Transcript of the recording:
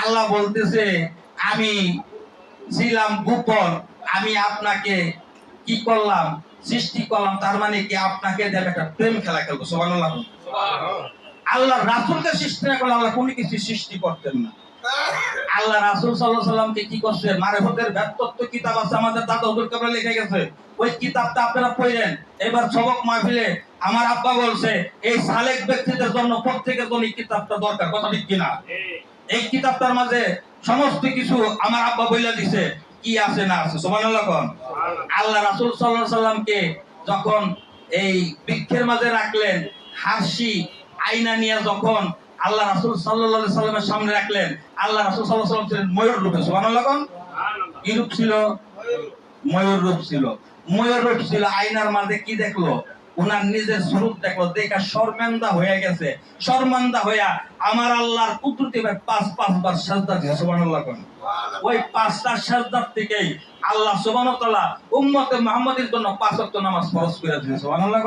আল্লাহ বলতেছে আমি ছিলাম গোপন, আমি আপনাকে কি করলাম, সৃষ্টি করলাম। তার মানে কি আপনাকে দেব একটা প্রেম খেলা খেলবো। সুবহানাল্লাহ। আল্লাহ রাসূলকে সৃষ্টি না করলে আল্লাহ কোনো কিছু সৃষ্টি করতেন না। আল্লাহ রাসূল সাল্লাল্লাহু আলাইহি সাল্লামকে কি করছে, মারিফতের ব্যক্তিত্ব কিতাব আছে আমাদের দাদা হুজুর কেবল লিখে গেছে, ওই কিতাবটা আপনারা পড়েন। এবার সবক মাহফিলে আমার আব্বা বলছে এই সালেক ব্যক্তিদের জন্য প্রত্যেকের জন্য এই কিতাবটা দরকার, কথা ঠিক কিনা? এই কিতাবটার মাঝে সমস্ত কিছু আমার আব্বা বইলা দিছে কি আছে না আছে। সুবহানাল্লাহ। আল্লাহ রাসূল সাল্লাল্লাহু আলাইহি সাল্লামকে যখন এই বৃক্ষের মাঝে রাখলেন, হাসি আয়না নিয়ে যখন আল্লাহ রাসূল সাল্লাল্লাহু আলাইহি সাল্লামের সামনে রাখলেন, আল্লাহ রাসূল সাল্লাল্লাহু আলাইহি সাল্লাম ছিলেন ময়ূর রূপে। সুবহানাল্লাহ। কি রূপ ছিল? ময়ূর রূপ ছিল। ময়ূর রূপ ছিল। আয়নার মাঝে কি দেখলো? ওনার নিজের স্বরূপ দেখলো, দেখা শর্মিন্দা হয়ে গেছে। শর্মিন্দা হইয়া আমার আল্লাহর কুদরতি ভাই পাঁচবার সাজদা দিয়েছে। সুবহানাল্লাহ। ওই পাঁচটা সাজদার থেকেই আল্লাহ সুবহানাহু ওয়া তাআলা উম্মতে মুহাম্মাদের জন্য 5 ওয়াক্ত নামাজ ফরজ করে দিয়েছে। সুবহানাল্লাহ।